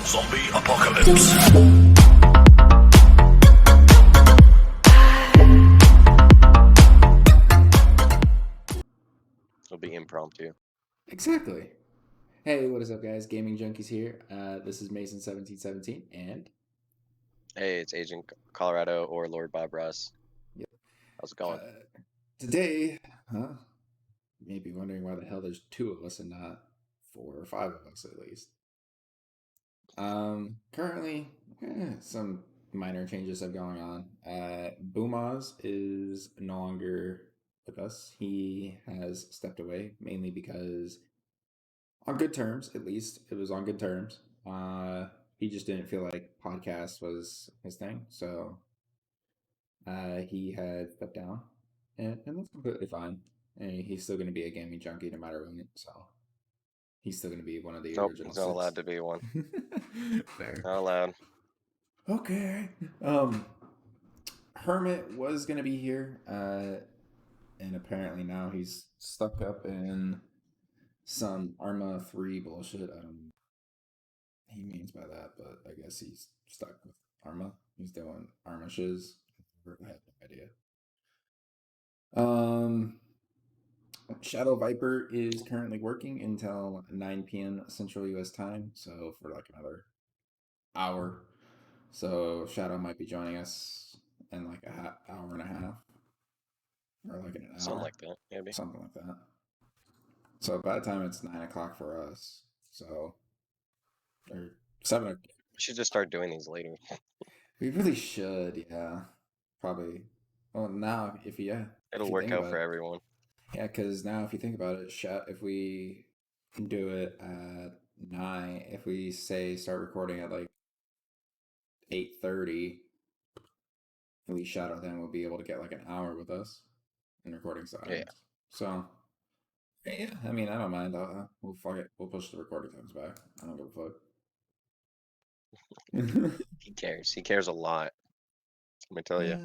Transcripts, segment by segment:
Zombie apocalypse. It'll be impromptu. Exactly. Hey, what is up, guys? Gaming Junkies here. This is Mason1717, and Hey, it's Agent Colorado or Lord Bob Ross. yep. How's it going? Today, maybe wondering why the hell there's two of us and not 4 or 5 of us at least. Currently, some minor changes have going on. Boomaz is no longer with us. He has stepped away, mainly because, on good terms, at least, it was on good terms. He just didn't feel like podcast was his thing, so he had stepped down, and that's completely fine. And he's still going to be a gaming junkie no matter what, so he's still going to be one of the Nope, original he's not six. allowed to be one. Fair. Not allowed. Okay. Hermit was going to be here, and apparently now he's stuck up in some Arma 3 bullshit. I don't know what he means by that, but I guess he's stuck with Arma. He's doing Arma shiz. I have no idea. Shadow Viper is currently working until 9 p.m. Central US time, so for like another hour. So Shadow might be joining us in like hour and a half, or like in an Something hour, like that, maybe. something like that. So by the time it's 9 o'clock for us, so or 7. We should just start doing these later. We really should, yeah, probably. Well, now if It'll you work think out about for it, everyone. yeah, because now if you think about it, if we do it at 9, if we say start recording at like 8:30, at least Shadow then will be able to get like an hour with us in recording Yeah, times. So yeah, I mean I don't mind. We'll fuck it. We'll push the recording times back. I don't give a fuck. he cares. He cares a lot. Let me tell you.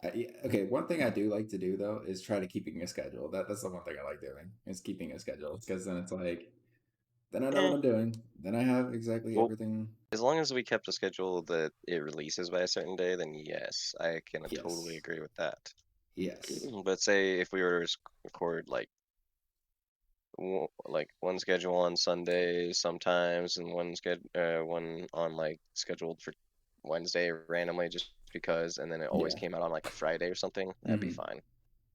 Yeah. Yeah, okay, one thing I do like to do though is try to keeping a schedule. That's the one thing I like doing is keeping a schedule because then it's like then I know what Eh, I'm doing. Then I have exactly well, everything. as long as we kept a schedule that it releases by a certain day, then yes, I can totally Yes. agree with that. Yes. But say if we were to record like one schedule on Sundays sometimes, and one on like scheduled for Wednesday randomly just because, and then it always Yeah. came out on like a Friday or something, that'd be Hmm. fine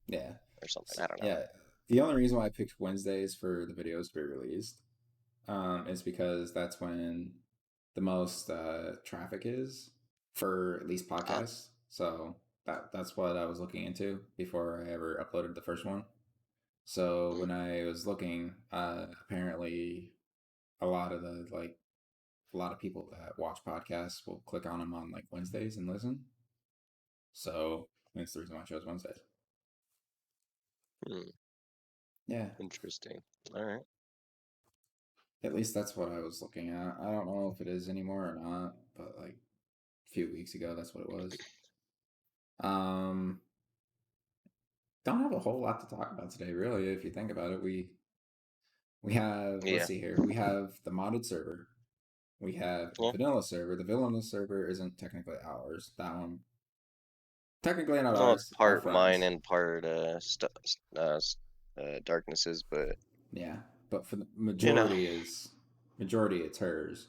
Yeah. or something. I don't know. Yeah. The only reason why I picked Wednesdays for the videos to be released is because that's when the most traffic is for at least Ah, podcasts. So that's what I was looking into before I ever uploaded the first one. So mm, when I was looking, apparently a lot of people that watch podcasts will click on them on like Wednesdays and listen. So that's the reason why I chose Wednesdays. hmm, Yeah, interesting. All right. at least that's what I was looking at. I don't know if it is anymore or not, but like a few weeks ago, that's what it was. Um, don't have a whole lot to talk about today, really. If you think about it, we have, let's Yeah. see here, we have the modded server, we have the Yeah. vanilla server. The vanilla server isn't technically ours. That one technically not Well, it's ours. Our part mine friends. and part darknesses, but Yeah, but for the you know, majority it's hers.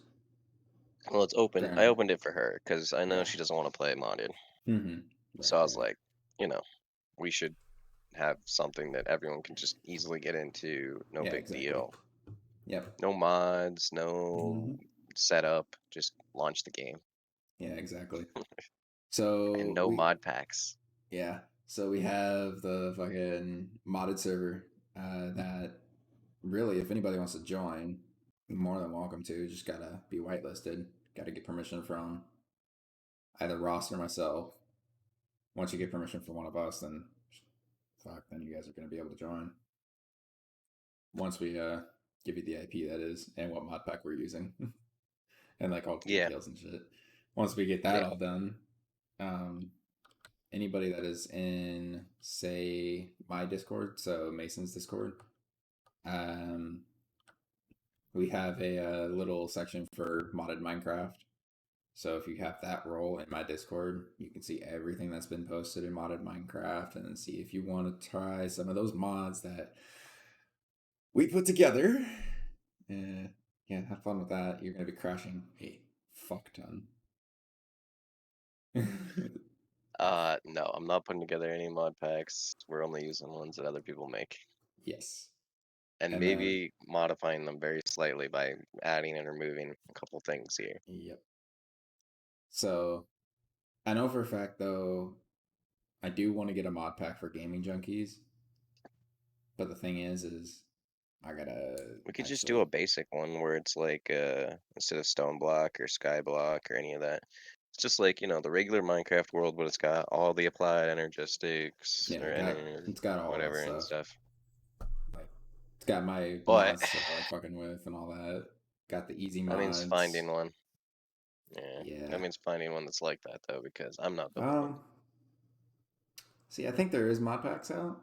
well, it's open. I Granted. opened it for her because I know Yeah. she doesn't want to play modded. Mm-hmm. So I Right. was Right. like, you know, we should have something that everyone can just easily get into. No Yeah. big Exactly. deal. Yep. No mods, Mm-hmm. no setup. Just launch the game Yeah. Exactly. and So no mod packs. yeah. So we have the fucking modded server that really, if anybody wants to join, more than welcome to. Just gotta be whitelisted. Gotta get permission from either Ross or myself. Once you get permission from one of us, then fuck, then you guys are gonna be able to join. Once we give you the IP that is, and what mod pack we're using, and like all the Yeah, details and shit. Once we get that yeah, all done, um, anybody that is in, say, my Discord, so Mason's Discord, um, We have a little section for modded Minecraft. So if you have that role in my Discord, you can see everything that's been posted in modded Minecraft, and then see if you want to try some of those mods that we put together. Uh, yeah, have fun with that. You're gonna be crashing a fuck ton. No, I'm not putting together any mod packs. We're only using ones that other people make. Yes, And and then maybe modifying them very slightly by adding and removing a couple things here. yep. So I know for a fact though, I do want to get a mod pack for gaming junkies, but the thing is I gotta We could just do actually a basic one where it's like instead of stone block or sky block or any of that, it's just like, the regular Minecraft world, but it's got all the applied energistics yeah, or it's got all that whatever and stuff. stuff. Like it's got my But mods that I like fucking with and all that. Got the easy that means mods. finding one. Yeah, that Yeah. means finding one that's like that though, because I'm not building one. Um. See, I think there is mod packs out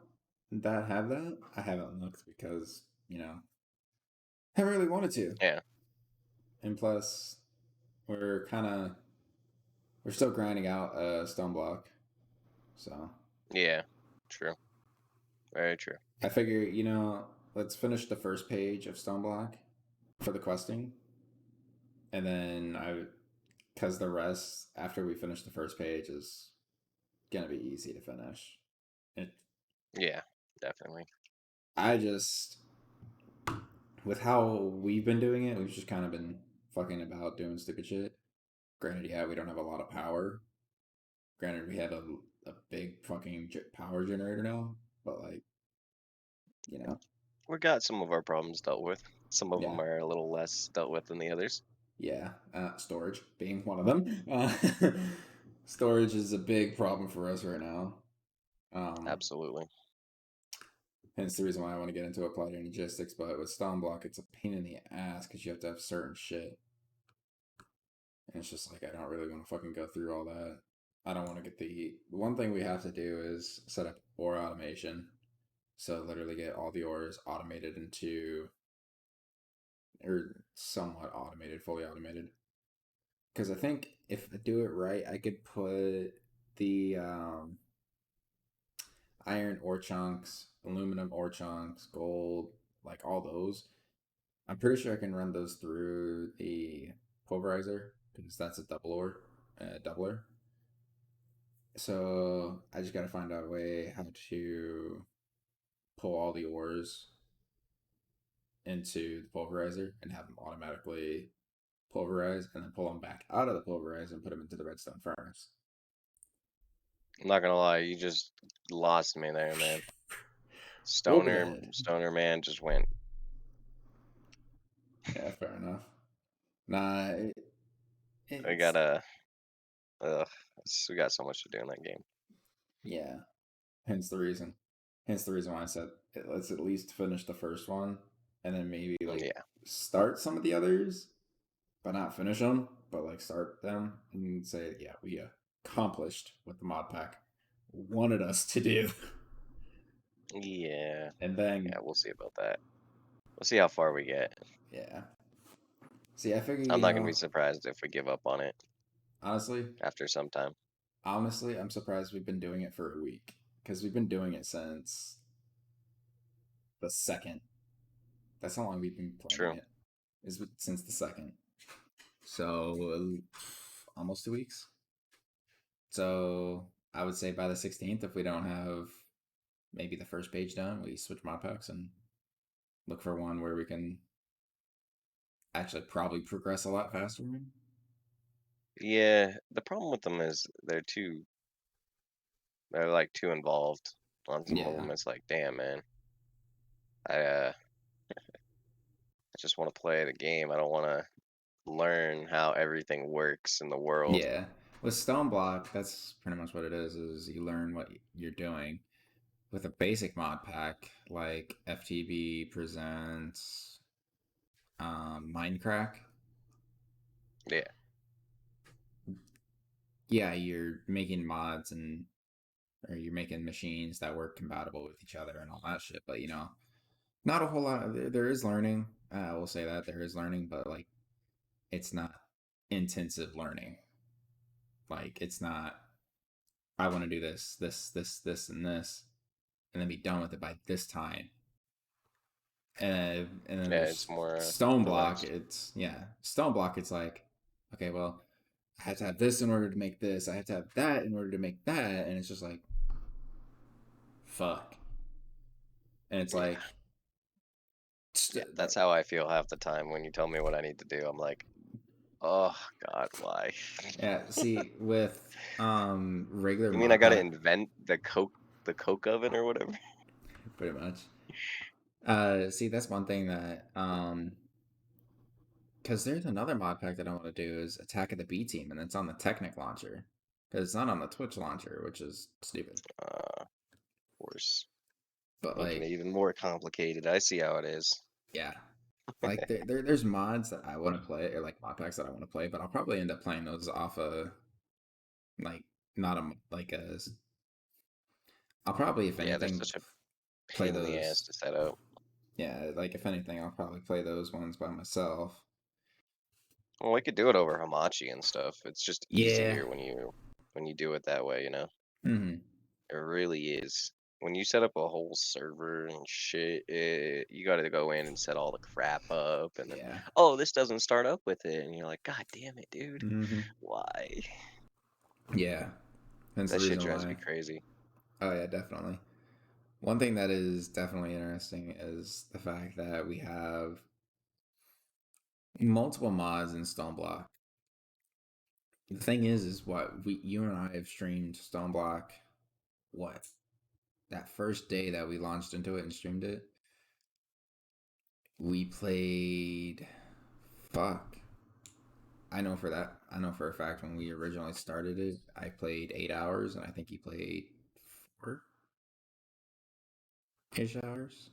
that have that. I haven't looked because I really wanted to, Yeah, and plus we're still grinding out a stone block, so yeah, true, very true. I figure let's finish the first page of stone block for the questing, and then because the rest after we finish the first page is gonna be easy to finish. It, Yeah, definitely. I just with how we've been doing it, we've just kind of been fucking about doing stupid shit. Granted, yeah, we don't have a lot of power. Granted, we have a big fucking power generator now, but like you know, We got some of our problems dealt with. Some of yeah, them are a little less dealt with than the others. yeah. Storage being one of them. Storage is a big problem for us right now. Um, Absolutely. Hence the reason why I want to get into applied energistics. But with stone block, it's a pain in the ass because you have to have certain shit. And it's just like I don't really want to fucking go through all that. I don't want to get the one thing we have to do is set up ore automation. So literally get all the ores automated into or somewhat automated, fully automated. Because I think if I do it right, I could put the iron ore chunks, aluminum ore chunks, gold, like all those. I'm pretty sure I can run those through the pulverizer because that's a doubler. So I just got to find out a way how to pull all the ores into the pulverizer and have them automatically pulverize and then pull them back out of the pulverizer and put them into the redstone furnace. I'm not gonna lie, you just lost me there, man. Stoner, Overhead. stoner man just went. Yeah, fair enough. Nah, I it's gotta. Ugh, we got so much to do in that game. yeah. Hence the reason. Hence the reason why I said let's at least finish the first one and then maybe like Yeah, start some of the others, but not finish them, but like start them and say, yeah, we accomplished what the mod pack wanted us to do. yeah, And then, yeah. We'll see about that. We'll see how far we get. yeah. See, I figure, I'm not gonna be surprised if we give up on it honestly, after some time. I'm surprised we've been doing it for a week because we've been doing it since the second. That's how long we've been playing True. it. Is since the second. So almost 2 weeks. So I would say by the 16th, if we don't have maybe the first page done, we switch mod packs and look for one where we can actually probably progress a lot faster. Yeah, the problem with them is they're like too involved. On some of Yeah, them, it's like, damn, man. I just want to play the game. I don't want to learn how everything works in the world. yeah. With Stone Block, that's pretty much what it is. Is you learn what you're doing with a basic mod pack like FTB presents Minecraft. Yeah, Yeah, you're making mods and or you're making machines that work compatible with each other and all that shit. But not a whole lot. There is learning. I will say that there is learning, but like it's not intensive learning. Like it's not. I want to do this, and this, and then be done with it by this time. And then Yeah, it's there's more stone block. relaxed. It's yeah, stone block. It's like okay, well, I have to have this in order to make this. I have to have that in order to make that, and it's just like fuck. And it's Yeah, like, yeah. That's like how I feel half the time when you tell me what I need to do. I'm like, oh God, why? yeah. See, with regular You mean I mod gotta pack, invent the Coke oven or whatever? pretty much. See, that's one thing that because there's another mod pack that I want to do is Attack of the B Team, and it's on the Technic launcher because it's not on the Twitch launcher, which is stupid. Of course, But making it like, even more complicated. I see how it is. yeah, like there's mods that I want to play or like mod packs that I want to play, but I'll probably end up playing those off a like not a like a. I'll probably, if Yeah, they're anything, such a play pain in the ass those. to set up. Yeah, like if anything, I'll probably play those ones by myself. Well, we could do it over Hamachi and stuff. It's just Yeah. easier when you do it that way, you know? Hmm. It really is. When you set up a whole server and shit, you got to go in and set all the crap up, and then, Yeah. oh, this doesn't start up with it, and you're like, God damn it, dude, Hmm. why? Yeah. That's the That shit reason drives me why. crazy. Oh yeah, definitely. One thing that is definitely interesting is the fact that we have multiple mods in Stoneblock. The thing is what you and I have streamed Stoneblock. What that first day that we launched into it and streamed it, we played. Fuck. I know for that. I know for a fact when we originally started it, I played 8 hours, and I think he played 4-ish hours.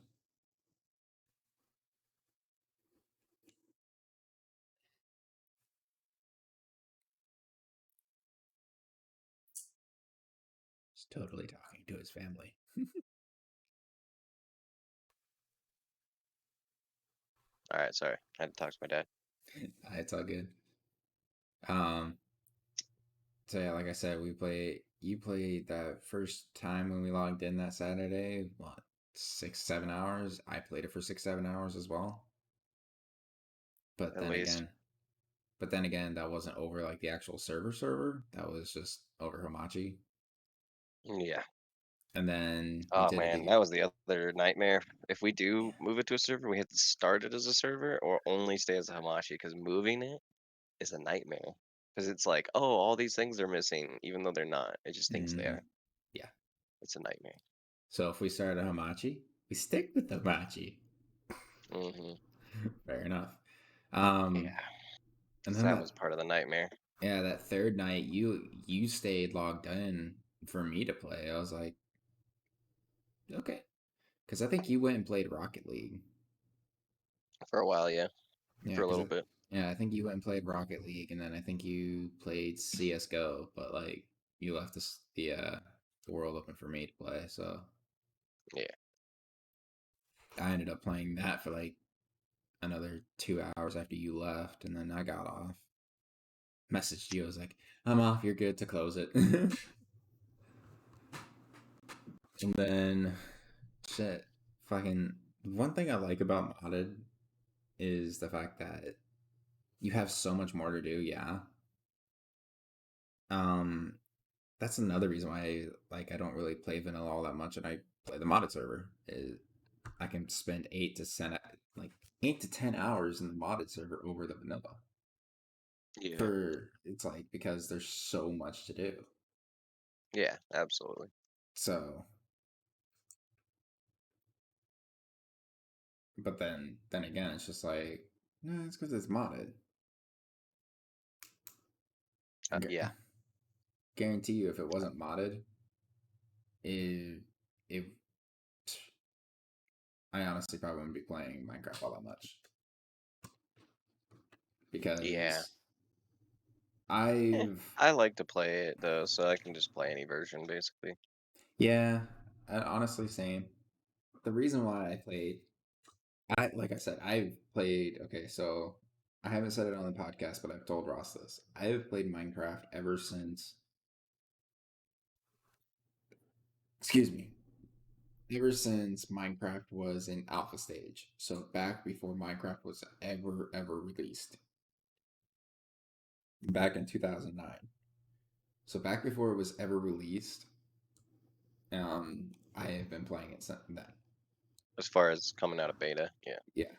He's totally talking to his family. All right, sorry, I had to talk to my dad. It's all good. Um, so yeah, like I said, we played. You played that first time when we logged in that Saturday. What 6, 7 hours? I played it for 6, 7 hours as well. But At then least, again, but then again, that wasn't over like the actual server. That was just over Hamachi. yeah. And then we Oh did man, it. that was the other nightmare. If we do move it to a server, we have to start it as a server or only stay as a Hamashi because moving it is a nightmare. Because it's like, oh, all these things are missing, even though they're not. It just thinks they Mm-hmm. are. Yeah. It's a nightmare. So if we start a Hamachi, we stick with the Hamachi. Hmm. Fair enough. Yeah, Um, and because then that was part of the nightmare. that third night, you stayed logged in for me to play. I was like, okay, because I think you went and played Rocket League. For a while, yeah. Yeah, For a little bit. yeah, I think you went and played Rocket League, and then I think you played CS:GO, but like you left the world open for me to play. So Yeah. I ended up playing that for like another 2 hours after you left, and then I got off. Messaged you. I was like, I'm off. You're good to close it. And then shit, fucking. One thing I like about modded is the fact that you have so much more to do. Yeah. Um, that's another reason why I don't really play vanilla all that much, and I play the modded server. Is I can spend 8 to 10 hours in the modded server over the vanilla. Yeah. For it's like because there's so much to do. Yeah, absolutely. So, but then again, it's just like, no, it's because it's modded. Yeah. Guarantee you, if it wasn't modded, it I honestly probably wouldn't be playing Minecraft all that much Yeah. because Eh, I've I like to play it though, so I can just play any version basically. yeah, honestly same. The reason why I like I said, I've played. Okay, so I haven't said it on the podcast, but I've told Ross this. I have played Minecraft ever since. Excuse me. Ever since Minecraft was in alpha stage. So back before Minecraft was ever released, back in 2009. So back before it was ever released, I have been playing it since then. As far as coming out of beta, yeah. Yeah.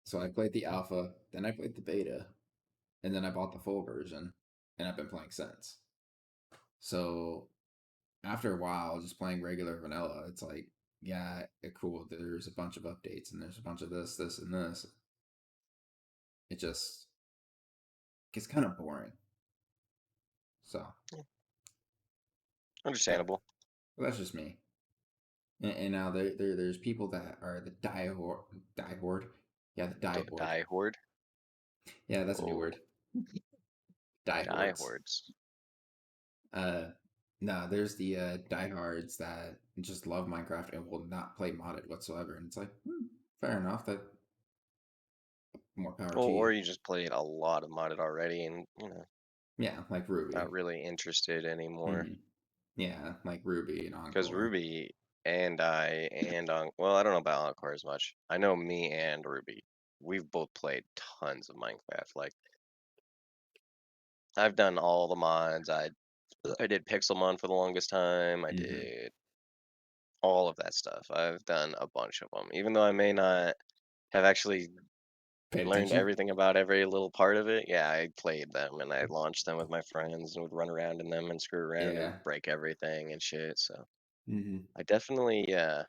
So I played the alpha, then I played the beta, and then I bought the full version, and I've been playing since. So after a while, just playing regular vanilla, it's like, yeah, cool. There's a bunch of updates, and there's a bunch of this, and this. It just gets kind of boring. So Yeah, that understandable. well, that's just me. And now there's people that are the die horde, yeah, the die horde, Die horde. yeah, that's a new Oh, word, die die hordes. hordes. Uh, no, there's the diehards that just love Minecraft and will not play modded whatsoever, and it's like, fair enough. That more power Well, to you. or you just played a lot of modded already, and Yeah, like Ruby. not really interested anymore. hmm Yeah, like Ruby and Because Encore. Ruby and I and well, I don't know about Encore as much. I know me and Ruby, we've both played tons of Minecraft. Like I've done all the mods. I did Pixelmon for the longest time. I hmm did all of that stuff. I've done a bunch of them, even though I may not have actually Paid learned attention. everything about every little part of it. Yeah, I played them and I launched them with my friends and would run around in them and screw around Yeah. and break everything and shit. So hmm I definitely, yeah,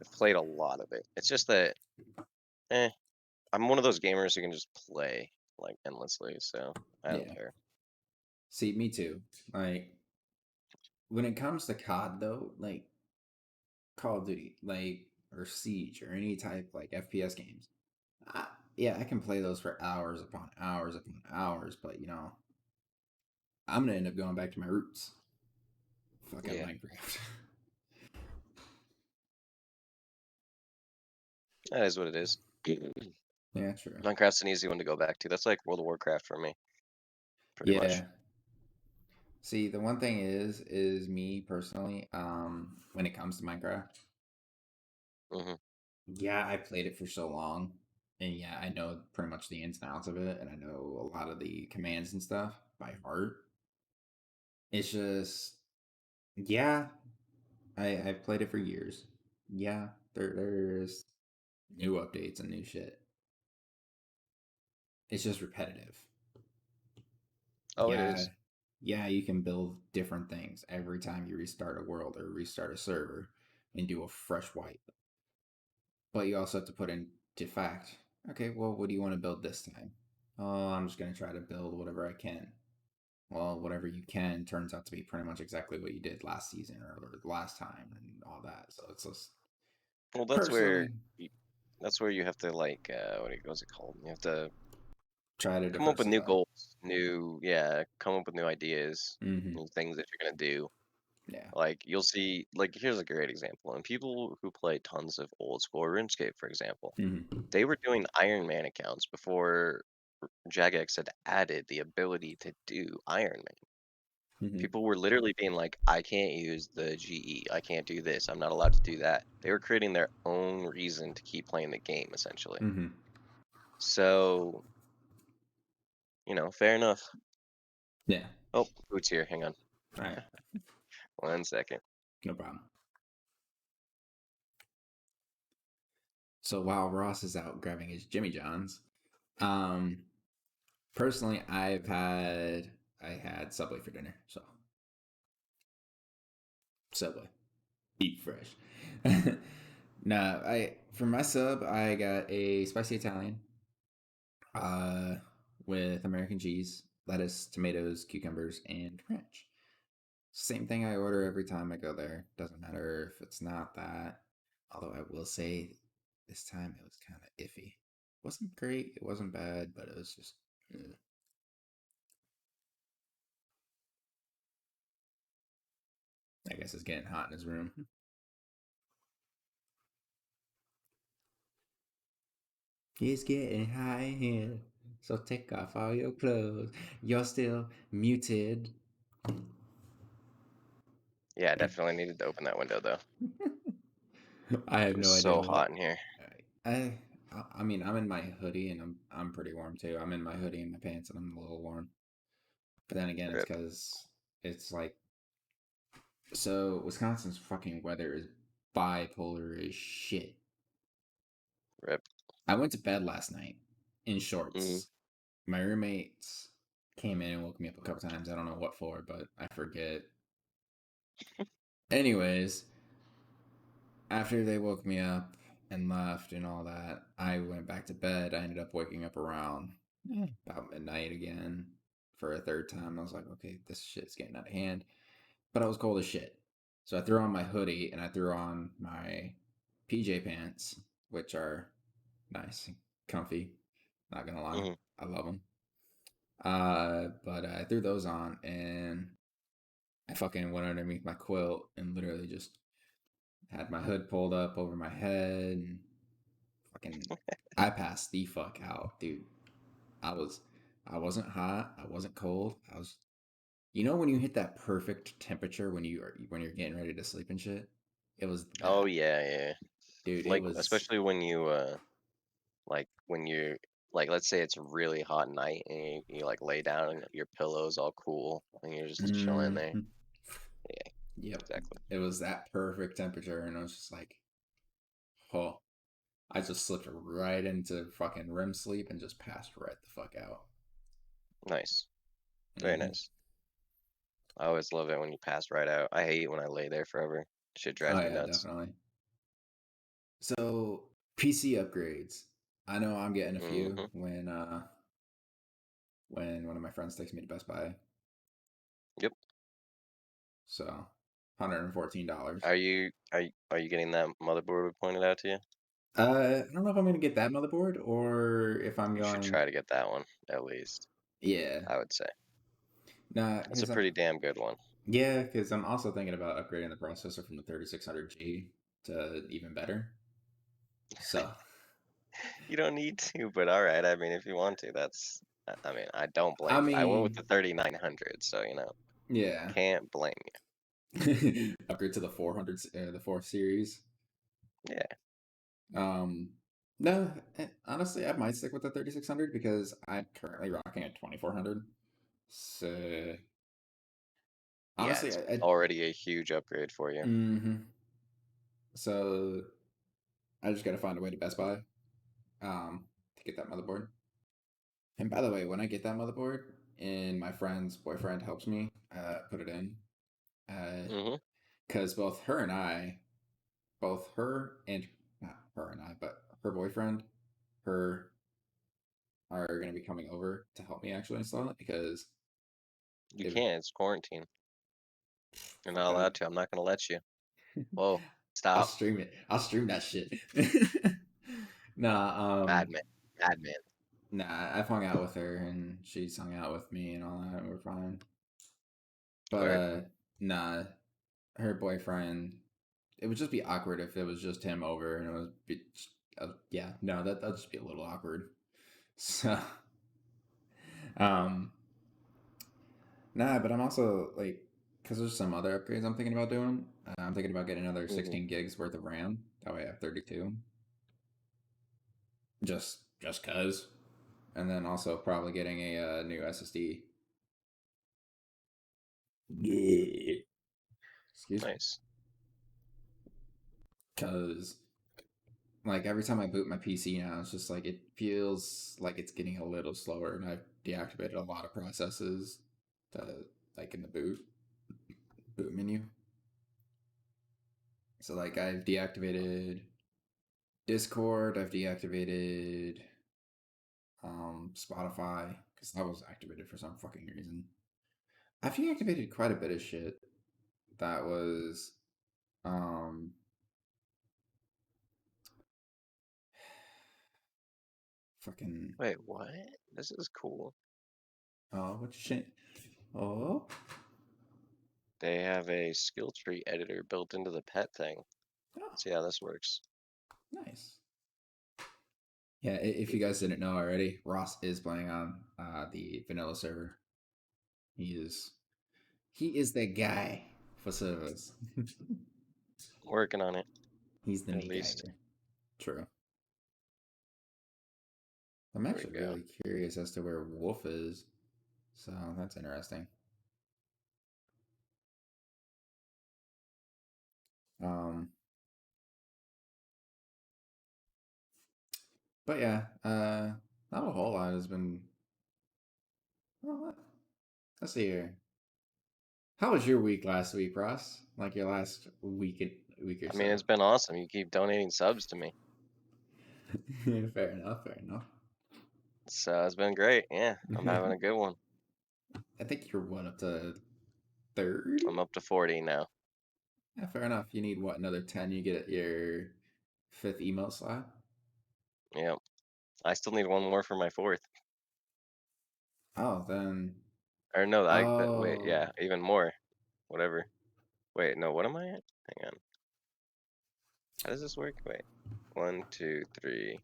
I've played a lot of it. It's just that, eh, I'm one of those gamers who can just play like endlessly, so I don't Yeah. care. See, me too. Like when it comes to COD though, like Call of Duty, like or Siege or any type like FPS games. Yeah, I can play those for hours upon hours, but I'm gonna end up going back to my roots. Fucking Yeah, Minecraft. that is what it is. Yeah, true. Minecraft's an easy one to go back to. That's like World of Warcraft for me, pretty much. Yeah. See, the one thing is me personally, when it comes to Minecraft, Hmm. yeah, I played it for so long. And yeah, I know pretty much the ins and outs of it, and I know a lot of the commands and stuff by heart. It's just, yeah, I've played it for years. Yeah, there's new updates and new shit. It's just repetitive. Oh, it Yeah, is. yeah, you can build different things every time you restart a world or restart a server and do a fresh wipe. But you also have to put into fact, okay, well, what do you want to build this time? Oh, I'm just going to try to build whatever I can. Well, whatever you can turns out to be pretty much exactly what you did last season or last time and all that. So it's just Well, personally that's where you have to like what's it called? You have to try to come up with new diversify. goals, come up with new ideas, hmm new things that you're gonna do. Yeah. Like you'll see, like here's a great example. And people who play tons of old school RuneScape, for example, hmm they were doing Iron Man accounts before Jagex had added the ability to do Iron Man. hmm People were literally being like, I can't use the GE. I can't do this. I'm not allowed to do that. They were creating their own reason to keep playing the game, essentially. hmm So, fair enough. Yeah. Oh, Boots here. Hang on. All right. 1 second. No problem. So while Ross is out grabbing his Jimmy Johns, um, personally, I had Subway for dinner. So Subway, eat fresh. No, I for my sub, I got a spicy Italian, uh, with American cheese, lettuce, tomatoes, cucumbers, and ranch. Same thing I order every time I go there. Doesn't matter if it's not that. Although I will say, this time it was kind of iffy. Wasn't great. It wasn't bad, but it was just. I guess it's getting hot in his room. It's getting hot in here, so take off all your clothes. You're still muted. Yeah, I definitely needed to open that window though. I have It was no idea so what. hot in here. I, I mean, I'm in my hoodie and I'm pretty warm too. I'm in my hoodie and my pants and I'm a little warm. But then again, it's Rip, because it's like so Wisconsin's fucking weather is bipolar as shit. rip. I went to bed last night in Mm. shorts. My roommates came in and woke me up a couple times. I don't know what for, but I forget. Anyways, after they woke me up and left and all that, I went back to bed. I ended up waking up around about midnight again for a third time. I was like, okay, this shit's getting out of hand. But I was cold as shit. So I threw on my hoodie and I threw on my PJ pants, which are nice, comfy. Not gonna lie, Mm-hmm. I love them. But I threw those on and I fucking went underneath my quilt and literally just had my hood pulled up over my head and fucking I passed the fuck out, dude. I was I wasn't hot, I wasn't cold. I was when you hit that perfect temperature when you're getting ready to sleep and shit? It was Oh that. yeah, yeah. Dude, it Like was especially when you like when you're like let's say it's a really hot night and you like lay down and your pillow's all cool and you're just chilling there. mhm. Yeah, Yep. exactly. It was that perfect temperature and I was just like, "Oh, I just slipped right into fucking REM sleep and just passed right the fuck out." Nice. Very Mhm. nice. I always love it when you pass right out. I hate when I lay there forever. Shit Oh drives me yeah, nuts. definitely. So, PC upgrades. I know I'm getting a few Hmm. when one of my friends takes me to Best Buy. Yep. So, $114. Are you getting that motherboard we pointed out to you? I don't know if I'm gonna get that motherboard or if I'm You should going. try to get that one at least. Yeah, I would say nah, that's a because pretty damn good one. yeah, because I'm also thinking about upgrading the processor from the 3600G to even better. So, You don't need to, but all right. I mean, if you want to, I mean, I don't I blame you. I went with mean, the 3900, so yeah, can't blame upgrade to the 400, the 4 series. you. Yeah, Um, no, honestly, I might stick with the 3600 because I'm currently rocking a 2400. So, yeah, honestly, it's already a huge upgrade for you. mhm. So I just gotta find a way to Best Buy, to get that motherboard. And by the way, when I get that motherboard and my friend's boyfriend helps me put it in, Hmm. because both her and not her and I, but her boyfriend, her are going to be coming over to help me actually install it because You if can't. It's quarantine. You're fuck not that, allowed to. I'm not gonna let you. Whoa, I'll stop, stream it. I'll stream that shit. nah, madman, madman. I've hung out with her and she's hung out with me and all that. And we're fine. But Word. nah, her boyfriend. It would just be awkward if it was just him over and it was yeah, no, that'd just be a little awkward. So, um, nah, but I'm also like, because there's some other upgrades I'm thinking about doing. I'm thinking about getting another Hmm. 16 gigs worth of RAM. That way I have 32. Just cause. And then also probably getting a new SSD. Yeah. Excuse me. Nice. Cause like every time I boot my PC now, it's just like it feels like it's getting a little slower, and I've deactivated a lot of processes to like in the boot menu. So like I've deactivated Discord, I've deactivated Spotify because that was activated for some fucking reason. I've deactivated quite a bit of shit that was um fucking Wait, what? This is cool. what shit. Oh, They have a skill tree editor built into the pet thing. oh, Let's see how this works. nice. Yeah, if you guys didn't know already, Ross is playing on the vanilla server. He is he is the guy for servers. Working on it, He's the at least. MacGyver. True. I'm There we actually go. really curious as to where Wolf is. So that's interesting. Um, but yeah, not a whole lot has been. Well, let's see here. How was your week last week, Ross? Like your last week or I mean, so? it's been awesome. You keep donating subs to me. Fair enough. Fair enough. So it's been great. Yeah, I'm having a good one. I think you're what up to 30? I'm up to 40 now. Yeah, fair enough. You need what, another 10? You get your fifth email slot. Yep. I still need one more for my fourth. Oh, then. Or no, wait, Oh. yeah, even more. Whatever. Wait, no, what am I at? Hang on. How does this work? Wait. One, two, three.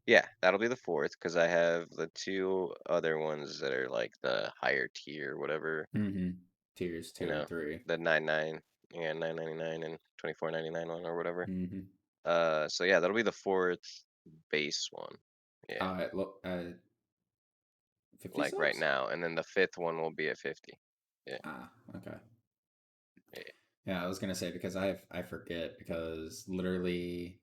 Yeah, that'll be the fourth because I have the two other ones that are like the higher tier, whatever, Mm-hmm. Tiers you 2 and know, 3. the 99, yeah, 9.99 and 24.99 one or whatever. Mm-hmm. So yeah, that'll be the fourth base one. Yeah, Look at 50 like right subs? now, and then the fifth one will be at 50. Yeah, Ah, okay. yeah. Yeah, I was gonna say because I forget because literally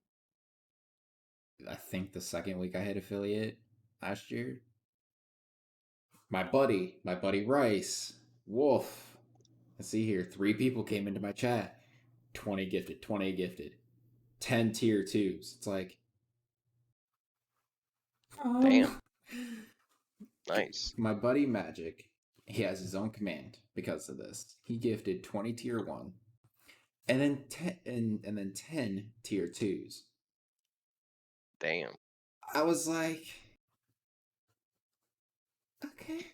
I think the second week I hit affiliate last year, my buddy Rice, Wolf. Let's see here. 3 people came into my chat. 20 gifted, 20 gifted, 10 tier twos. It's like, Damn, um, nice. my buddy Magic, he has his own command because of this. He gifted 20 tier one, and then 10 and then 10 tier twos. Damn. I was like, okay.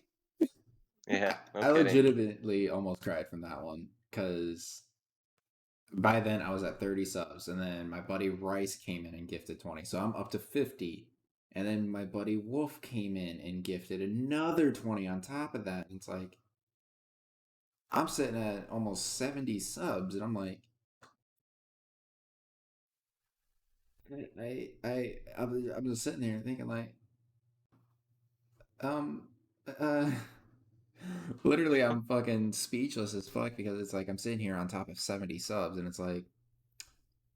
Yeah, I, no I kidding. legitimately almost cried from that one because by then I was at 30 subs, and then my buddy Rice came in and gifted 20. So I'm up to 50. And then my buddy Wolf came in and gifted another 20 on top of that. And it's like, I'm sitting at almost 70 subs, and I'm like, I'm just sitting there thinking, like, um, uh, literally, I'm fucking speechless as fuck because it's like I'm sitting here on top of 70 subs, and it's like,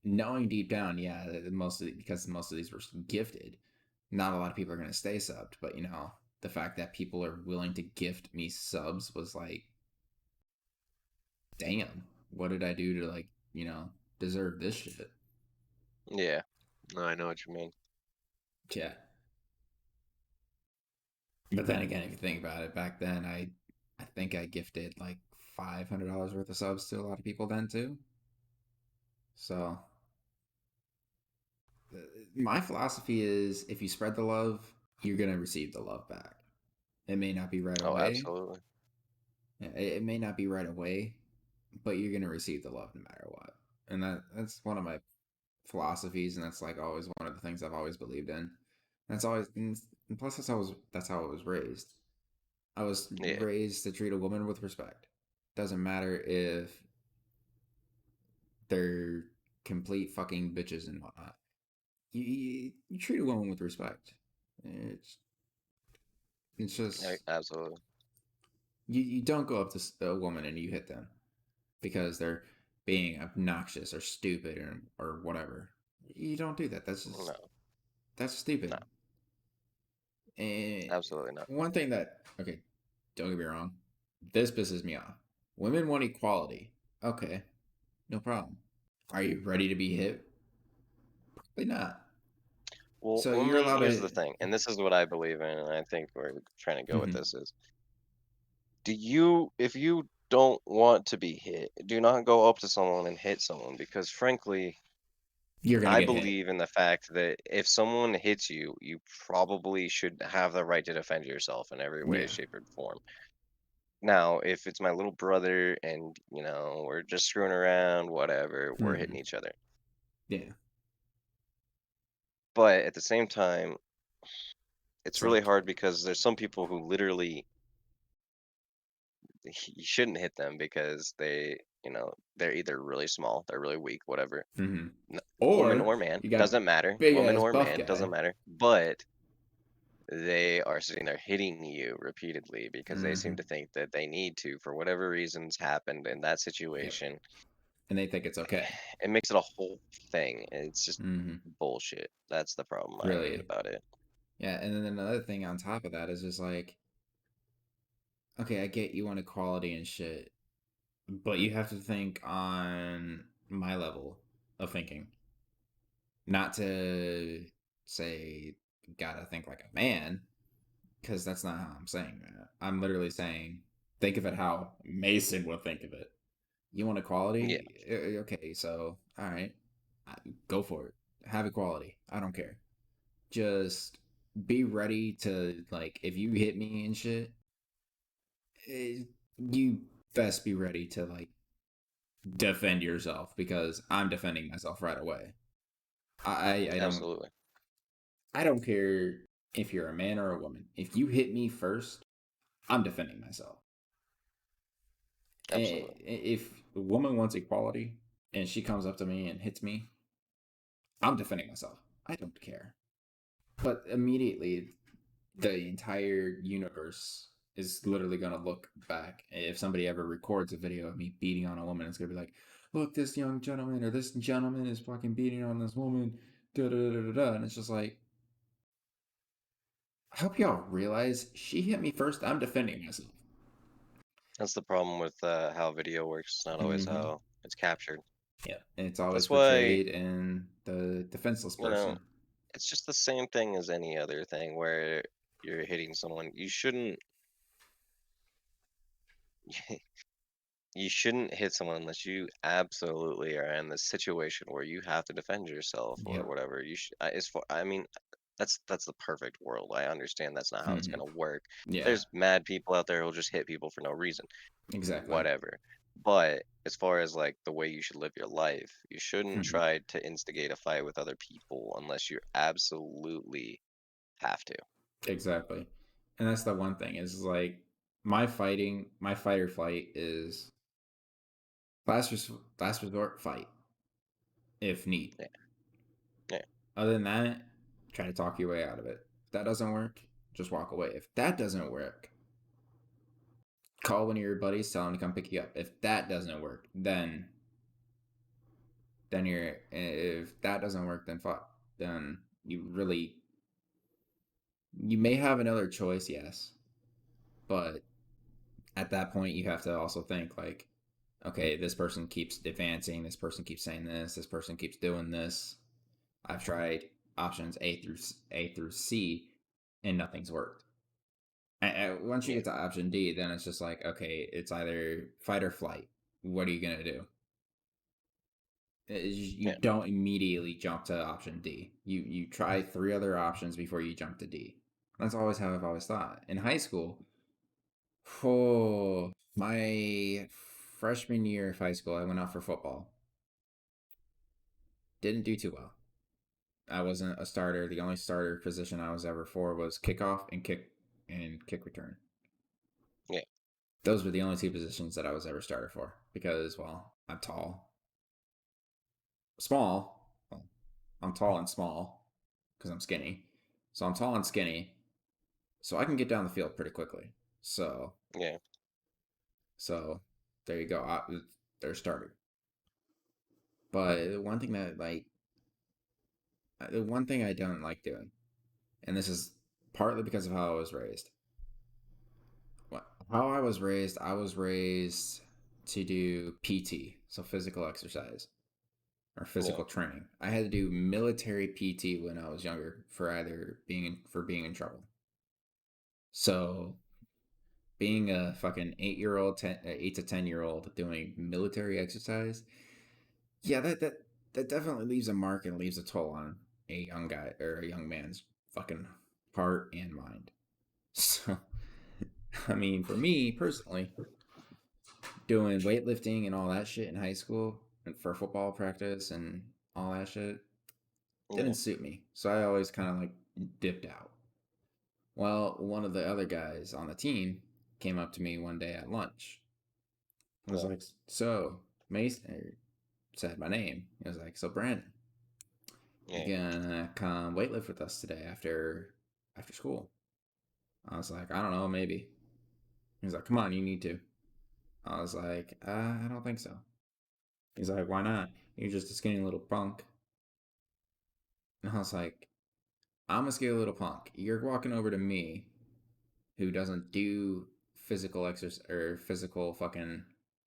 knowing deep down, yeah, because most of these were gifted, not a lot of people are going to stay subbed. But the fact that people are willing to gift me subs was like, damn, what did I do to deserve this shit? Yeah, no, I know what you mean. Yeah. But then again, if you think about it, back then I think I gifted like $500 worth of subs to a lot of people then too. So uh, my philosophy is if you spread the love, you're gonna receive the love back. It may not be right Oh, away. absolutely. Yeah, it may not be right away, but you're gonna receive the love no matter what. And that's one of my philosophies, and that's like always one of the things I've always believed in. That's always, and plus that's how I was raised. I was Yeah, raised to treat a woman with respect. Doesn't matter if they're complete fucking bitches and whatnot. You treat a woman with respect. It's it's just absolutely. you don't go up to a woman and you hit them because they're being obnoxious or stupid or whatever. You don't do that. No, That's no, stupid. And absolutely not. one thing that okay, don't get me wrong, this pisses me off. Women want equality. Okay, no problem. Are you ready to be hit? Probably not. Well, So let you're me, allowed here's to. the thing, and this is what I believe in, and I think we're trying to go with Mhm. this is, if you don't want to be hit, do not go up to someone and hit someone because frankly, You're gonna I get hit. believe in the fact that if someone hits you, you probably should have the right to defend yourself in every way, Yeah. shape, or form. Now, if it's my little brother and, we're just screwing around, whatever, we're hitting Hmm. each other. Yeah. but at the same time, it's It's really like, hard because there's some people who literally you shouldn't hit them because they're either really small, they're really weak, whatever. mhm. N Woman Or or man, you got a doesn't matter. big Woman ass or buff man, doesn't guy. matter. But they are sitting there hitting you repeatedly because they seem Mhm. to think that they need to for whatever reasons happened in that Yep. situation. And they think it's okay. It makes it a whole thing, and it's just Mhm. bullshit. That's the problem I hate Really. about it. Yeah, and then another thing on top of that is just like, okay, I get you want equality and shit, but you have to think on my level of thinking. Not to say gotta think like a man, because that's not how I'm saying that. I'm literally saying think of it how Mason would think of it. You want Yeah, equality? Okay, so all right, go for it. Have equality. I don't care. Just be ready to like if you hit me and shit, eh, you best be ready to like defend yourself because I'm defending myself right away. I don't absolutely, I don't care if you're a man or a woman. If you hit me first, I'm defending myself. absolutely, If a woman wants equality and she comes up to me and hits me, I'm defending myself. I don't care. But immediately, the entire universe is literally going to look back. If somebody ever records a video of me beating on a woman, it's going to be like, look, this young gentleman or this gentleman is fucking beating on this woman. Da, da, da, da, da. And it's just like, I hope y'all realize she hit me first. I'm defending myself. that's the problem with how video works. It's not always Mm-hmm. how it's captured. Yeah. And it's always That's why portrayed in the defenseless you know person. it's just the same thing as any other thing where you're hitting someone. You shouldn't hit someone unless you absolutely are in the situation where you have to defend yourself or Yep. whatever. I mean, that's the perfect world. I understand that's not how it's Mm-hmm. gonna work. Yeah. There's mad people out there who'll just hit people for no reason, Exactly. whatever. But as far as like the way you should live your life, you shouldn't Mm-hmm. try to instigate a fight with other people unless you absolutely have to. Exactly. And that's the one thing is like my fight or flight is last resort fight if need. Yeah, yeah, Other than that, try to talk your way out of it. If that doesn't work, just walk away. If that doesn't work, call one of your buddies, tell them to come pick you up. If that doesn't work, then you're if that doesn't work, then fuck. Then you may have another choice, yes, but at that point you have to also think like, okay, this person keeps advancing, this person keeps saying this person keeps doing this. I've tried options A through C, and nothing's worked. And once you yeah, get to option D, then it's just like, okay, it's either fight or flight. What are you gonna do? You yeah. don't immediately jump to option D. You try three other options before you jump to D. That's always how I've always thought. In high school, oh, my freshman year of high school, I went out for football. Didn't do too well. I wasn't a starter. The only starter position I was ever for was kickoff and kick return. Yeah, Those were the only two positions that I was ever starter for because, well, I'm tall, small. Well, I'm tall and small because I'm skinny. So I'm tall and skinny, so I can get down the field pretty quickly. So yeah. so there you go. They're starter. But the one thing I don't like doing, and this is partly because of how I was raised. How I was raised to do PT, so physical exercise or Yeah, physical training. I had to do military PT when I was younger for either being in trouble. So being a fucking 8-year old, 8 to 10 year old doing military exercise, yeah, that definitely leaves a mark and leaves a toll on a young guy or a young man's fucking heart and mind. So, I mean, for me personally, doing weightlifting and all that shit in high school and for football practice and all that shit, Didn't Yeah. suit me. So I always kind of like dipped out. Well, one of the other guys on the team came up to me one day at lunch. I was Yeah. like, so, Mason, said my name. He was like, so, Brandon, you Yeah. gonna come weightlift with us today after school? I was like, I don't know, maybe. He's like, come on, you need to. I was like, I don't think so. He's like, why not? You're just a skinny little punk. And I was like, I'm a skinny little punk. You're walking over to me who doesn't do physical exercise or physical fucking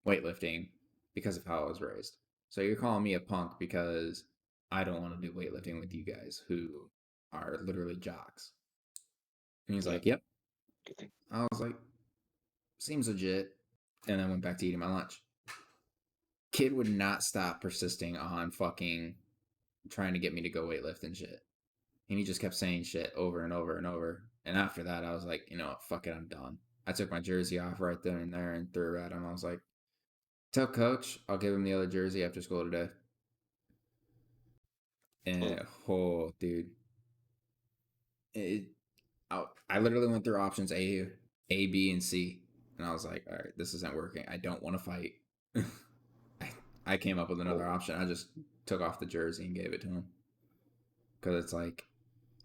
weightlifting because of how I was raised. So you're calling me a punk because I don't want to do weightlifting with you guys who are literally jocks. And he's Yeah. like, yep. I was like, seems legit. And then went back to eating my lunch. Kid would not stop persisting on fucking trying to get me to go weightlift and shit. And he just kept saying shit over and over and over. And after that, I was like, you know what, fuck it, I'm done. I took my jersey off right then and there and threw it at him. I was like, tell coach I'll give him the other jersey after school today. Mm. And oh, dude, it, I literally went through options A, B, and C, and I was like, all right, this isn't working. I don't want to fight. I, I came up with another Mm. option. I just took off the jersey and gave it to him because it's like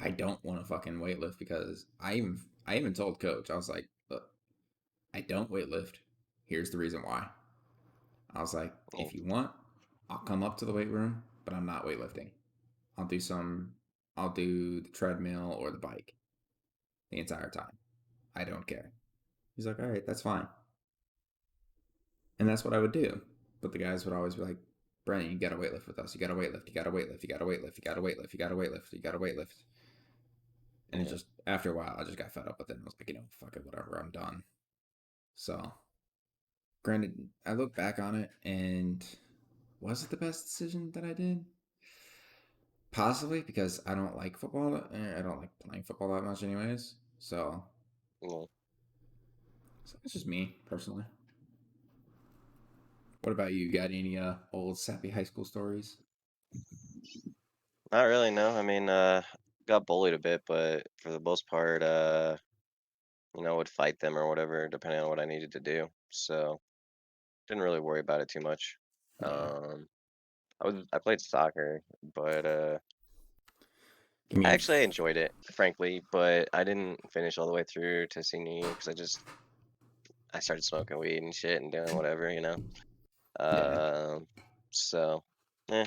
I don't want to fucking weightlift because I even told coach I was like, look, I don't weightlift. Here's the reason why. I was like, Yeah. if you want, I'll come up to the weight room, but I'm not weightlifting. I'll do some, I'll do the treadmill or the bike the entire time. I don't care. He's like, all right, that's fine. And that's what I would do. But the guys would always be like, Brandon, you gotta weightlift with us. You gotta weightlift. You gotta weightlift. You gotta weightlift. You gotta weightlift. You gotta weightlift. You gotta weightlift. And it Yeah. just, after a while, I just got fed up with it. And I was like, fuck it, whatever. I'm done. So, granted, I look back on it and was it the best decision that I did? Possibly because I don't like football. I don't like playing football that much, anyways. Yeah. So it's just me personally. What about you? Got any old sappy high school stories? Not really, no. I mean, got bullied a bit, but for the most part, would fight them or whatever, depending on what I needed to do. So didn't really worry about it too much. Yeah. Um, I played soccer, but You I mean? actually enjoyed it, frankly, but I didn't finish all the way through to senior year because I started smoking weed and shit and doing whatever. Yeah. Um, so eh,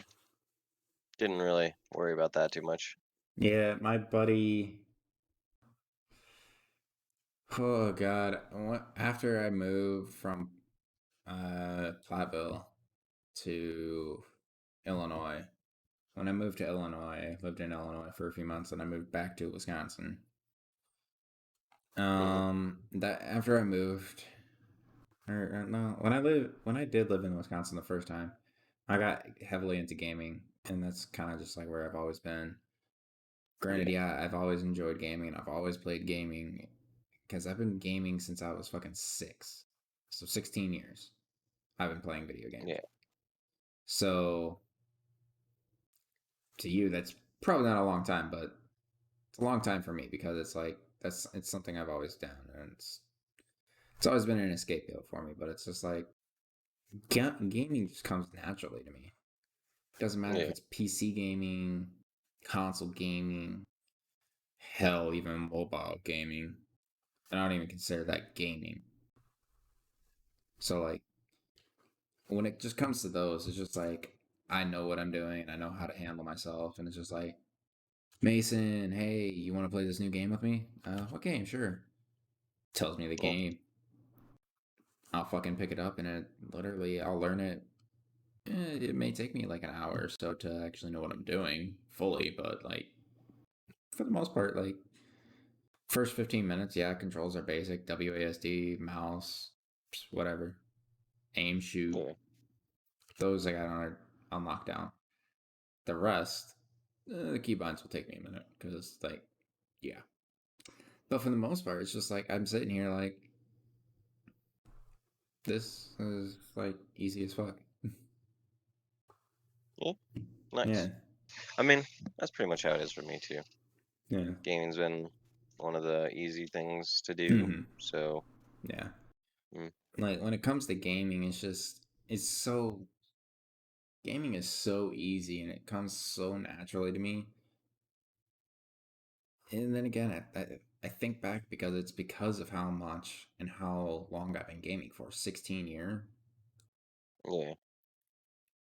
didn't really worry about that too much. Yeah, my buddy. Oh God! After I moved from Platteville to Illinois, when I moved to Illinois, I lived in Illinois for a few months, and I moved back to Wisconsin. Hmm. That after I moved, or no, when I did live in Wisconsin the first time, I got heavily into gaming, and that's kind of just like where I've always been. Granted, Yeah, yeah, I've always enjoyed gaming. I've always played gaming because I've been gaming since I was fucking 6. So 16 years I've been playing video games. yeah, So to you, that's probably not a long time, but it's a long time for me because it's something I've always done, and it's always been an escape for me. But it's just like gaming just comes naturally to me. It doesn't matter if yeah, it's PC gaming, console gaming, hell, even mobile gaming. I don't even consider that gaming. So like when it just comes to those, it's just like I know what I'm doing, I know how to handle myself, and it's just like Mason, hey, you want to play this new game with me? What game? Sure. Tells me the yeah, game. I'll fucking pick it up, and it literally I'll learn it. It may take me like an hour or so to actually know what I'm doing fully, but like for the most part, like first 15 minutes, yeah, controls are basic: WASD, mouse, whatever, aim, shoot. yeah, Those I got on lockdown. The rest, the keybinds will take me a minute because, like, yeah. But for the most part, it's just like I'm sitting here like this is like easy as fuck. yeah. Yeah. Nice. I mean, that's pretty much how it is for me too. Yeah. Gaming's been one of the easy things to do, Hmm. so Yeah. mm, Like when it comes to gaming, it's so gaming is so easy and it comes so naturally to me. And then again, I think back because it's because of how much and how long I've been gaming for 16 years. yeah,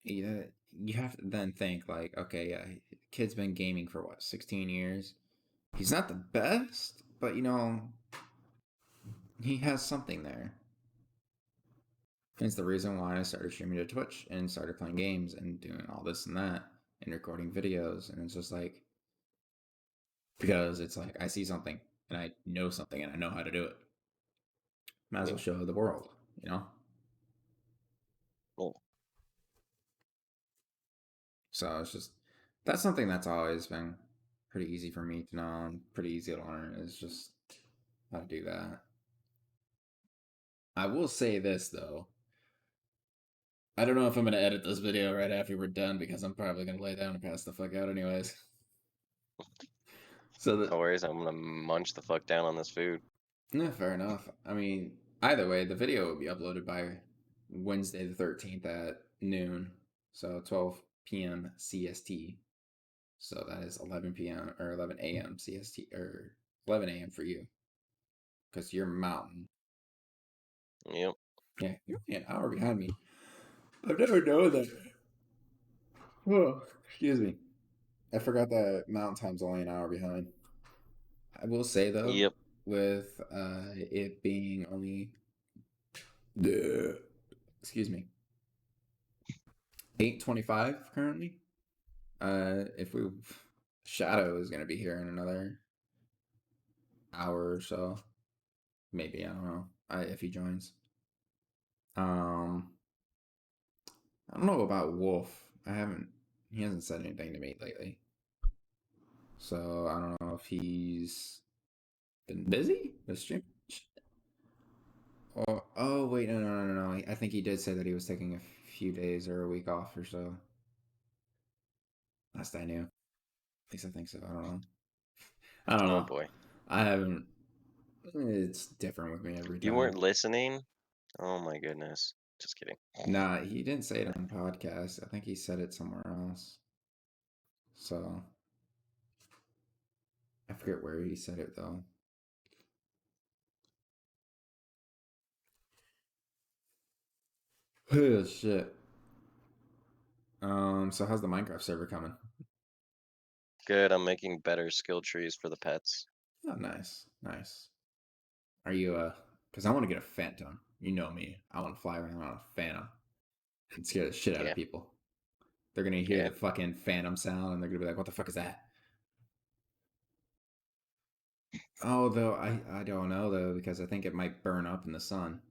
Yeah, you have to then think like, okay, yeah, kid's been gaming for what, 16 years? He's not the best, but he has something there. And it's the reason why I started streaming to Twitch and started playing games and doing all this and that and recording videos. And it's just like, because it's like I see something and I know something and I know how to do it. Might as well yeah, show the world, you know? yeah, So it's just, that's something that's always been pretty easy for me to know and pretty easy to learn is just how to do that. I will say this though. I don't know if I'm gonna edit this video right after we're done because I'm probably gonna lay down and pass the fuck out anyways. So that no worries. I'm gonna munch the fuck down on this food. yeah, fair enough. I mean, either way, the video will be uploaded by Wednesday the 13th at noon, so 12 p.m. CST. So that is 11 p.m. or 11 a.m. CST or 11 a.m. for you because you're Mountain. Yep, Yeah, you're only an hour behind me. I've never known that. Oh, excuse me. I forgot that Mountain Time's only an hour behind. I will say though, yep, with it being only the excuse me 8:25 currently. If we Shadow is gonna be here in another hour or so, maybe I don't know. If he joins. Um, I don't know about Wolf. I haven't. He hasn't said anything to me lately, so I don't know if he's been busy with stream. Or oh wait, no. I think he did say that he was taking a few days or a week off or so. Last I knew. At least I think so. I don't know. I don't oh know. boy. I haven't. It's different with me every You time. weren't listening? Oh my goodness. Just kidding. Nah, he didn't say it on the podcast. I think he said it somewhere else. So I forget where he said it though. Oh shit. So how's the Minecraft server coming? Good, I'm making better skill trees for the pets. Oh, nice, nice. Are you Because I want to get a Phantom. You know me. I want to fly around on a Phantom and scare the shit out of Yeah, people. They're gonna hear yeah. the fucking Phantom sound and they're gonna be like, "What the fuck is that?" Oh, though I don't know though because I think it might burn up in the sun.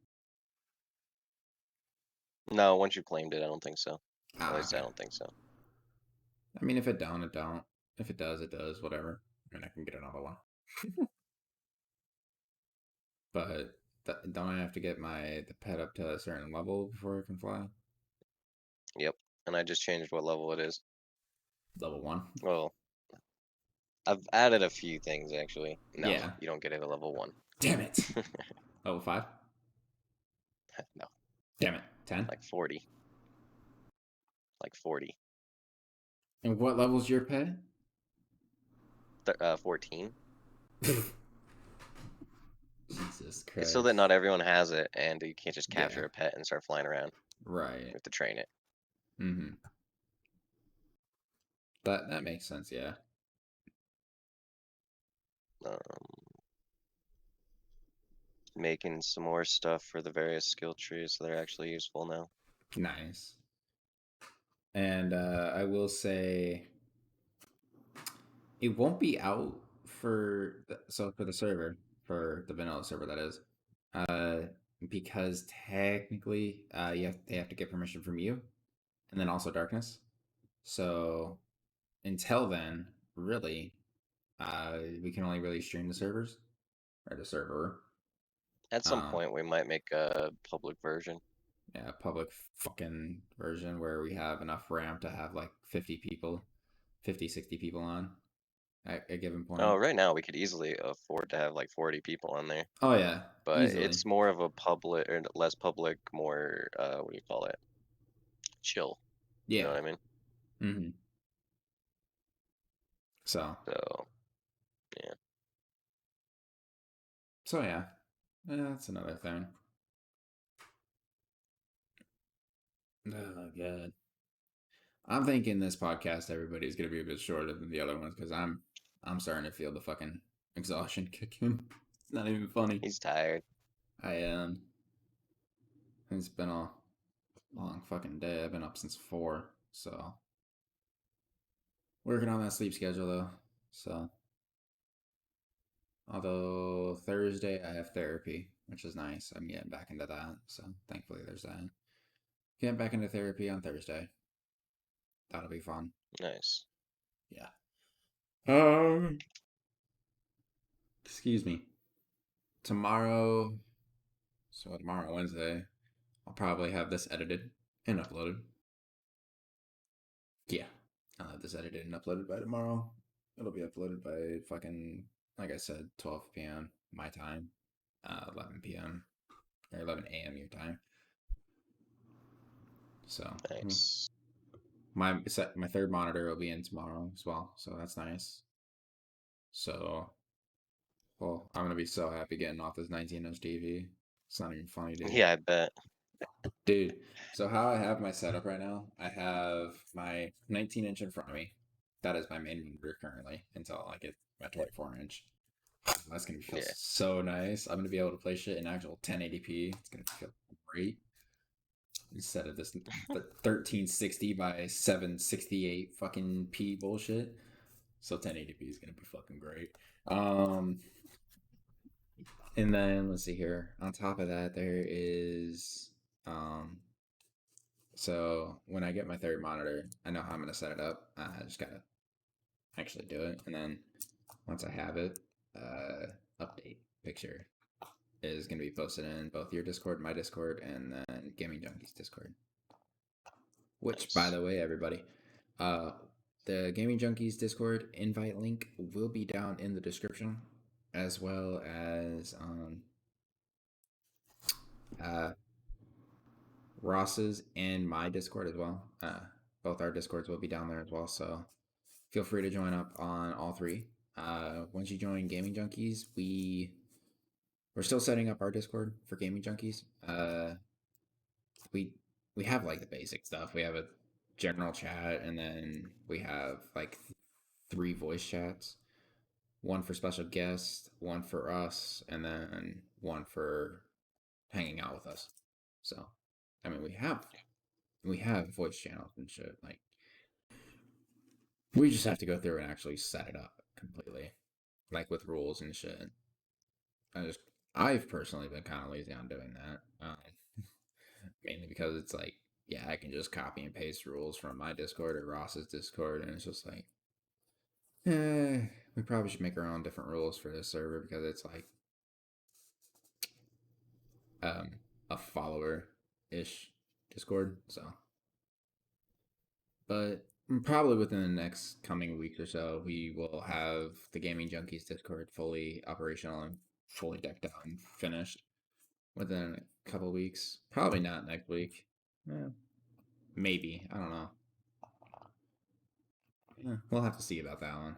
No, once you claimed it, I don't think so. At Ah, least I okay. don't think so. I mean, if it don't, it don't. If it does, it does. Whatever. I mean, I can get another one. But don't I have to get the pet up to a certain level before it can fly? Yep. And I just changed what level it is. Level one. Well, I've added a few things actually. No, Yeah. you don't get it at level 1. Damn it. Level five. No, Damn it. 10. like 40. Like 40. And what level's your pet? 14. Jesus It's so that Christ. not everyone has it, and you can't just Yeah. capture a pet and start flying around. You Right. have to train it. Mm-hmm. That makes sense. Yeah. Um, Making some more stuff for the various skill trees so they're actually useful now. Nice. And I will say it won't be out for the server for the vanilla server that is, uh, because technically they have to get permission from you and then also darkness. So until then, really, we can only really stream the servers or the server. At some Um, point, we might make a public version. yeah, public fucking version where we have enough RAM to have like 50 people, 50, 60 people on at a given Oh, point. right now we could easily afford to have like 40 people on there, Oh yeah, but easily. it's more of a public or less public, more what do you call it? Chill. You know Yeah. what I mean? hmm So So yeah, so yeah, that's another thing. Oh god, I'm thinking this podcast everybody's gonna be a bit shorter than the other ones because I'm starting to feel the fucking exhaustion kick in. It's not even funny. he's tired. I am. It's been a long fucking day. I've been up since 4, so working on that sleep schedule though. So although Thursday I have therapy, which is nice. I'm getting back into that, so thankfully there's that. Getting back into therapy on Thursday. That'll be fun. Nice. Yeah. Um. Excuse me. Tomorrow. So tomorrow, Wednesday, I'll probably have this edited and uploaded. Yeah. I'll have this edited and uploaded by tomorrow. It'll be uploaded by fucking, like I said, 12 p.m. my time, 11 p.m. or 11 a.m. your time. So Nice. my third monitor will be in tomorrow as well. So that's nice. So well, I'm gonna be so happy getting off this 19-inch TV. It's not even funny, dude. Yeah, I bet. Dude, so how I have my setup right now, I have my 19-inch in front of me. That is my main monitor currently until I get my 24-inch. That's gonna feel Yeah, so nice. I'm gonna be able to play shit in actual 1080p. It's gonna feel great instead of this the 1360 by 768 fucking p bullshit. So 1080p is gonna be fucking great. Um, and then let's see here. On top of that, there is so when I get my third monitor, I know how I'm gonna set it up. I just gotta actually do it, and then once I have it, update picture is gonna be posted in both your Discord, my Discord, and then Gaming Junkies Discord. Which, by nice. the way, everybody, uh, the Gaming Junkies Discord invite link will be down in the description, as well as uh, Ross's and my Discord as well. Both our Discords will be down there as well, so feel free to join up on all three. Once you join Gaming Junkies, we're still setting up our Discord for Gaming Junkies. We we have like the basic stuff. We have a general chat, and then we have like 3 voice chats. One for special guests, one for us, and then one for hanging out with us. So, I mean, we have voice channels and shit. Like, we just have to go through and actually set it up completely, like with rules and shit. I just, I've personally been kind of lazy on doing that, mainly because it's like, yeah, I can just copy and paste rules from my Discord or Ross's Discord, and it's just like, we probably should make our own different rules for this server because it's like, um, a follower ish Discord. So, but probably within the next coming weeks or so, we will have the Gaming Junkies Discord fully operational and fully decked out and finished within a couple weeks. Probably not next week. Eh, maybe. I don't know. We'll have to see about that one.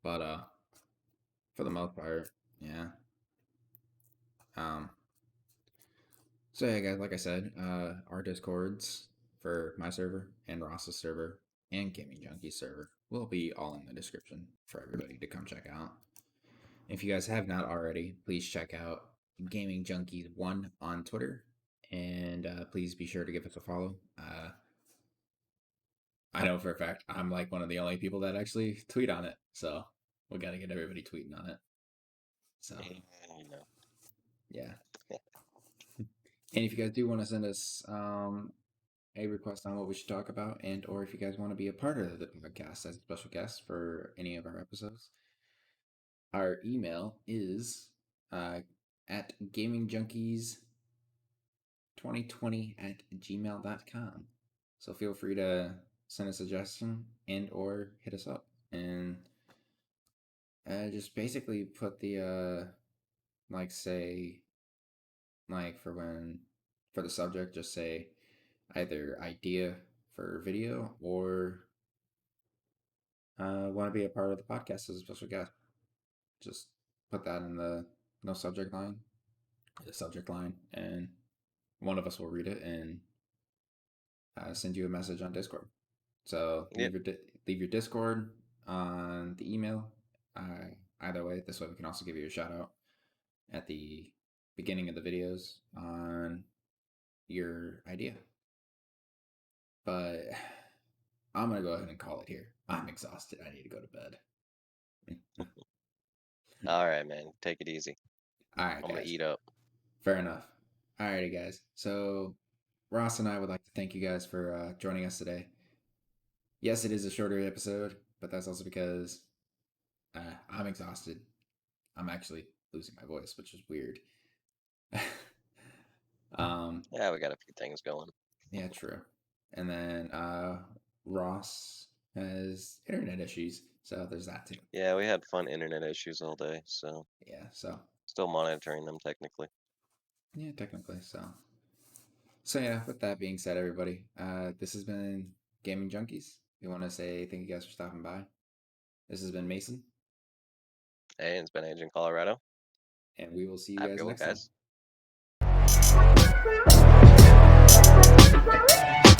But for the most part, yeah. Um, so yeah, guys, like I said, our discords for my server and Ross's server and Gaming Junkies server will be all in the description for everybody to come check out. If you guys have not already, please check out Gaming Junkies One on Twitter, and please be sure to give us a follow. I know for a fact I'm like one of the only people that actually tweet on it, so we got to get everybody tweeting on it. So Yeah, you know. yeah, and if you guys do want to send us a request on what we should talk about, and or if you guys want to be a part of the podcast as a special guest for any of our episodes, our email is at gamingjunkies2020 at gmail.com. So feel free to send a suggestion and/or hit us up, and just basically put the like say like for the subject, just say either idea for video or want to be a part of the podcast as a special guest. Just put that in the no subject line, the subject line, and one of us will read it and send you a message on Discord. So Yep. leave your Discord on the email. Either way, this way we can also give you a shout out at the beginning of the videos on your idea. But I'm gonna go ahead and call it here. I'm exhausted. I need to go to bed. All right, man. Take it easy. All right, I'm gonna guys. eat up. Fair enough. Alrighty, guys. So Ross and I would like to thank you guys for joining us today. Yes, it is a shorter episode, but that's also because I'm exhausted. I'm actually losing my voice, which is weird. um, Yeah, we got a few things going. yeah, true. And then Ross has internet issues, so there's that too. Yeah, we had fun internet issues all day, so Yeah, so still monitoring them technically. yeah, technically. So yeah. With that being said, everybody, this has been Gaming Junkies. We want to say thank you guys for stopping by. This has been Mason, Hey, it's been Agent Colorado. and we will see you Have a guys good one, next time. guys.